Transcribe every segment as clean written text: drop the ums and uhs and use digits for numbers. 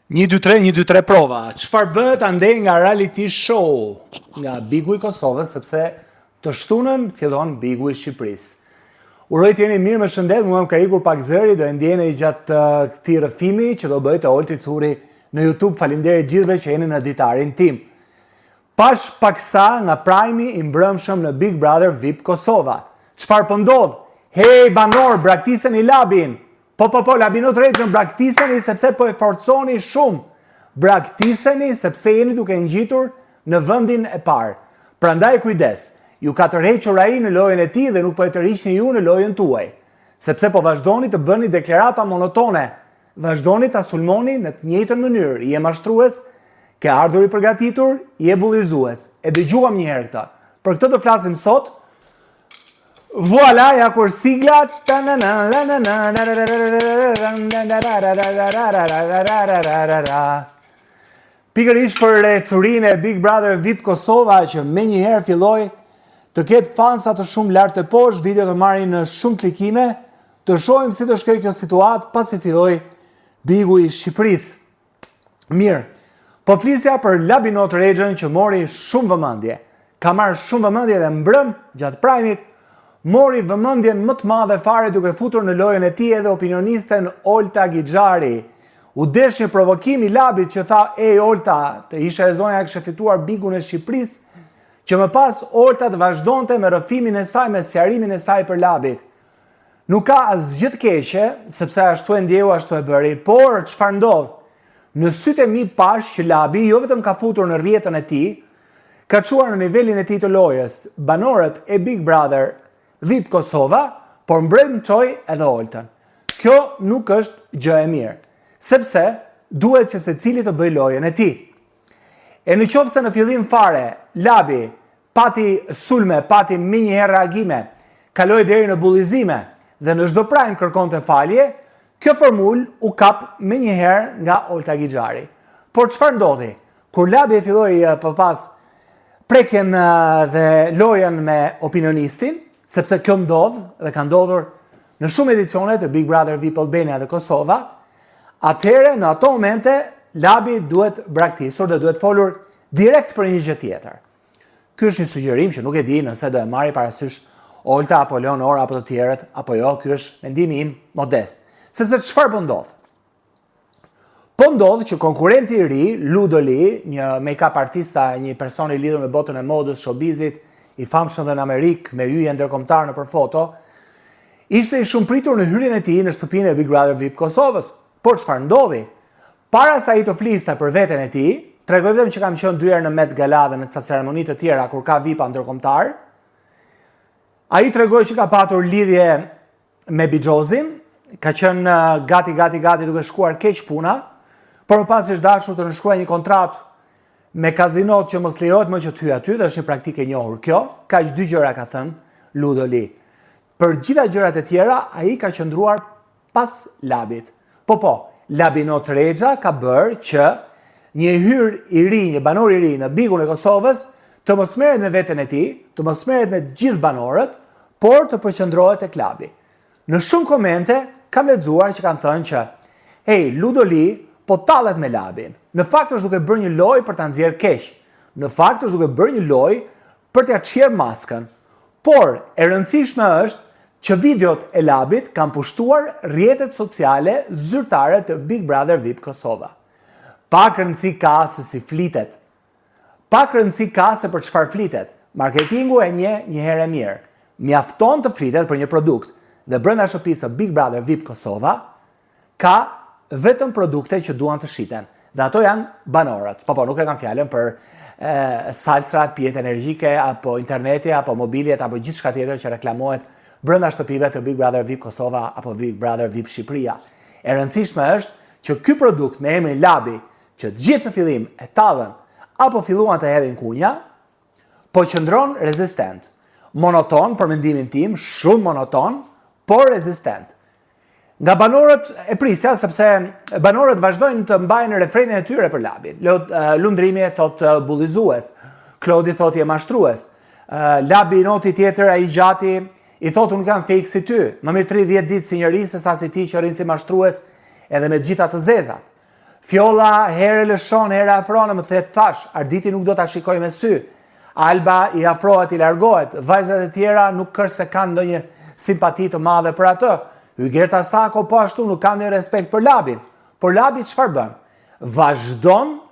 1, 2, 3, 1, 2, 3 prova. Çfarë bëhet ande nga reality show? Nga Bigu i Kosovës, sepse të shtunën fillon Bigu i Shqipërisë. Uroj të jeni mirë, me shëndet, mua më ka ikur pak zëri, do e ndjeni gjatë këtij rrëfimi që do bëhet te Olti Curi në YouTube. Faleminderit gjithëve që jeni në ditarin tim. Pash paksa nga prajmi i mbrëmshëm në Big Brother VIP Kosova. Çfarë po ndodh? Hey banor, braktiseni labin. Po, labinot regjën, braktiseni sepse po e forconi shumë. Braktiseni sepse jeni duke ngjitur në vendin e parë. Prandaj kujdes, ju ka tërhequr ai në lojën e tij dhe nuk po e tërhiqni ju në lojën tuaj. Sepse po vazhdoni të bëni deklarata monotone, vazhdoni ta sulmoni në të njëjtën mënyrë. Je mashtrues, ke ardhur i përgatitur, je bullizues. E dëgjuam një herë këtë. Për këtë do flasim sot. Voilà, ja kur sigla. Pikërisht për ecurinë e Big Brother VIP Kosova që menjëherë filloi të ketë fansa të shumë lart të poshtë, video të marrin në shumë klikime, të shohim si do shkojë kjo situatë pasi filloi Bigu i Shqipërisë. Mirë. Po flisja për Labinot Regjën që mori shumë vëmendje. Ka marrë shumë vëmendje dhe mbrëm gjatë prajmit mori vëmendjen më të madhe fare duke futur në lojën e tij edhe opinionisten Olta Gixhari. U desh një provokim i Labit që tha, "Ej Olta, të isha e zonja kishte fituar Bigun e Shqipërisë", që më pas Olta të vazhdonte me rrëfimin e saj, me sqarimin e saj për Labit. Nuk ka asgjë të keqe, sepse ashtu e ndjeu, ashtu e bëri, por çfarë ndodh? Në sytë e mi pash që Labi jo vetëm ka futur në rrjetën e tij, ka çuar në nivelin e tij të lojës banorët e Big Brother VIP Kosova, por mbrëmçoi edhe Oltën. Kjo nuk është gjë e mirë, sepse duhet që secili të bëjë lojën e tij. E në qoftë se në fillim fare Labi pati sulme, pati menjëherë reagime, kaloi deri në bullizime dhe në çdo prajm kërkonte falje, kjo formul u kap menjëherë nga Olta Gixhari. Por çfarë ndodhi? Kur Labi filloi pas prekjen dhe lojën me opinionistin, sepse kjo ndodh dhe ka ndodhur në shumë edicione të Big Brother VIP Albania dhe Kosova, atëherë në ato momente Labi duhet braktisur dhe duhet folur direkt për një gjë tjetër. Ky është një sugjerim që nuk e di nëse do e marri parasysh Olta apo Leonora apo të tjerët, apo jo, ky është mendimi im modest. Sepse çfarë po ndodh? Po ndodh që konkurrenti i ri, Ludoli, një make-up artista, një person i lidhur me botën e modës, showbizit, i famshëm dhe në Amerikë, me hyje ndërkombëtar nëpër foto, ishte i shumë pritur në hyrjen e tij në shtëpinë e Big Brother VIP Kosovës. Por çfarë ndodhi? Para se ai të fliste për veten e tij, tregoj vetëm që kam qenë 2 herë në Met Gala dhe në ca ceremoni të tjera kur ka VIP-a ndërkombëtar. Ai tregoi që ka patur lidhje me Bixhozin, ka qenë gati duke shkuar keq puna, por më pas është dashur të nënshkruajë një kontratë me kazinot që mos lejohet më që të hyjë aty, dhe është një praktikë e njohur kjo. Kaq 2 gjëra ka thënë Ludoli. Për gjitha gjërat e tjera, ai ka qëndruar pas Labit. Po, Labinot Regja ka bërë që një hyr i ri, një banor i ri në Bigun e Kosovës, të mos merret me veten e tij, të mos merret me gjithë banorët, por të përqendrohet tek Labi. Në shumë komente kam lexuar që kanë thënë që, "Hey, Ludoli po tallet me Labin. Në fakt është duke bërë një lojë për ta nxjerrë keq. Në fakt është duke bërë një lojë për t'ia çjerë maskën." Por e rëndësishme është që videot e Labit kanë pushtuar rrjetet sociale zyrtare të Big Brother VIP Kosova. Pak rëndësi ka se si flitet. Pak rëndësi ka se për çfarë flitet. Marketingu e një herë e mirë. Mjafton të flitet për një produkt dhe brenda shtëpisë së Big Brother VIP Kosova ka vetëm produkte që duan të shiten. Dhe ato janë banorët. Po, nuk e kam fjalën për salsrat, pijet energjike, apo interneti, apo mobiljet, apo gjithë shka tjetër që reklamohet brenda shtëpive të Big Brother VIP Kosova apo Big Brother VIP Shqipëria. E rëndësishme është që ky produkt me emrin Labi, që të gjithë në fillim e tallën apo filluan të hedhin kunja, po qëndron rezistent. Monoton, për mendimin tim, shumë monoton, por rezistent. Nga banorët e prisja, sepse banorët vazhdojnë të mbajnë refrenin e tyre për Labin. Lundrimi thot bullizues, Klodi thot je mashtrues, Labi noti tjetër, ai gjati, i thot unë kam fake si ty, më mirë 30 ditë si njëri se sa si ti që rinë si mashtrues edhe me gjitha të zezat. Fjolla herë lëshon, herë afron, më the thash, Arditi nuk do ta shikoj me sy. Alba i afrohet, i largohet. Vajzat e tjera nuk kërë se kanë ndonjë simpati të madhe për atë. Ygerta Sako po ashtu nuk kanë ndonjë respekt për Labin. Por Labi çfarë bën?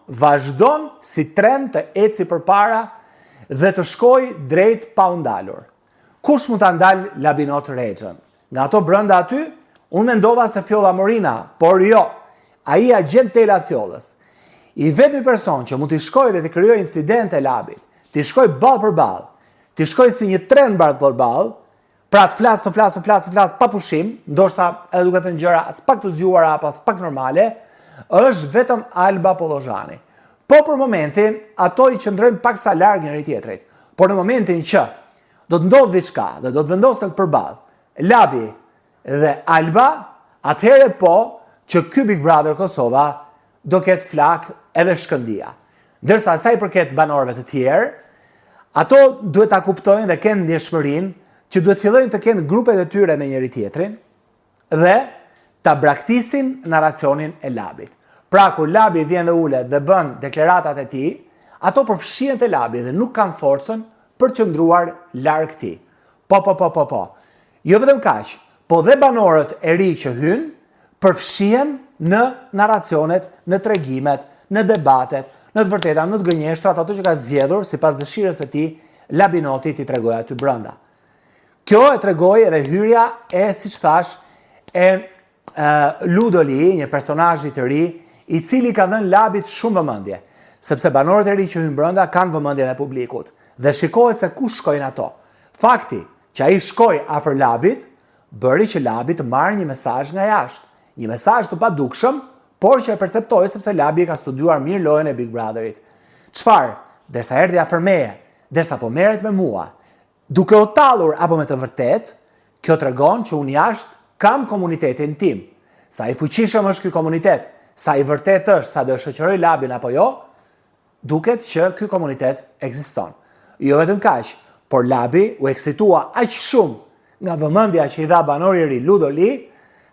Vazhdon si tren të eci përpara dhe të shkoj drejt pa u ndalur. Kush mund ta ndal Labinot Rexhën? Nga ato brenda aty, unë mendova se Fjolla Morina, por jo. Ai agent telat fjollës. I vetmi person që mund t'i shkoj dhe t'i krijoj incidente Labit, t'i shkoj ball për ball, t'i shkoj si një tren ball për ball, pra të flas pa pushim, ndoshta edhe duke thënë gjëra as pak të zgjuara apo as pak normale, është vetëm Alba Pollozhani. Po për momentin ato i qëndrojnë paksa larg njëri tjetrit. Por në momentin që do të ndodhë diçka dhe do të vendosen përballë Labi dhe Alba, atëherë po që ky Big Brother Kosova do ketë flak edhe shkëndia. Ndërsa sa i përket banorëve të tjerë, ato duhet ta kuptojnë dhe kenë ndjeshmërinë që duhet fillojnë të kenë grupet e tyre me njëri tjetrin dhe ta braktisin narracionin e Labit. Pra kur Labi vjen dhe ulet dhe bën deklaratat e tij, ato përfshihen te Labi dhe nuk kanë forcën për të qëndruar larg tij. Po. Jo vetëm kaq, po dhe banorët e ri që hynë përfshihen në narracionet, në tregimet, në debatet, në të vërteta, në të gënjeshtrat, ato që ka zgjedhur sipas dëshirës së tij Labinoti t'i tregojë aty brenda. Kjo e tregoi edhe hyrja e, siç thash, Ludoli, një personazh i të ri, i cili ka dhënë Labit shumë vëmendje, sepse banorët e ri që hyn brenda kanë vëmendjen e publikut dhe shikohet se ku shkojnë ato. Fakti që ai shkoi afër Labit bëri që Labi të marrë një mesazh nga jashtë, një mesazh të padukshëm, por që e perceptoi sepse Labi ka studiuar mirë lojën e Big Brotherit. Çfarë? Derisa erdhi afër meje, derisa po merret me mua, duke u tallur apo me të vërtetë, kjo tregon që unë jashtë kam komunitetin tim. Sa i fuqishëm është ky komunitet, sa i vërtet është, sa do shoqëroj Labin apo jo, duket që ky komunitet ekziston. Jo vetëm kaq, por Labi u eksitua aq shumë nga vëmendja që i dha banori i ri Ludoli,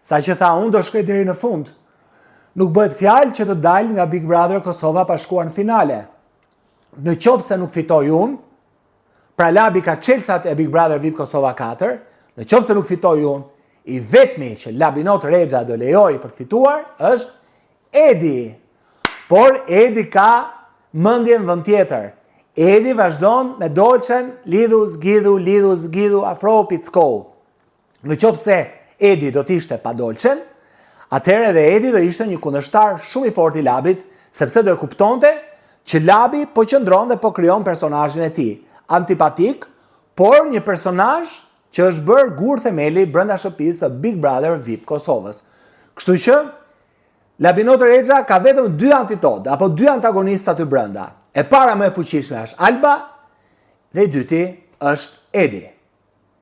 saqë tha unë do shkoj deri në fund. Nuk bëhet fjalë që të dalë nga Big Brother Kosova pa shkuar në finale. Në qoftë se nuk fitoj unë, pra Labi ka çelësat e Big Brother VIP Kosova 4, në qoftë se nuk fitoj unë, i vetmi që Labinot Rexha do lejoj për të fituar është Edi. Por Edi ka mendjen vend tjetër. Edi vazhdon me dolçen, lidhu, zgjidhu, afro, pickou. Në qoftë se Edi do t'ishte pa dolçen, atëherë edhe Edi do ishte një kundërshtar shumë i fortë i Labit, sepse do e kuptonte që Labi po qëndron dhe po krijon personazhin e tij. Antipatik, por një personazh që është bërë gur themeli brenda shtëpisë së Big Brother VIP Kosovës. Kështu që Labinot Rexha ka vetëm 2 antitod, apo 2 antagonista të brenda. E para më e fuqishme është Alba dhe i dyti është Edi.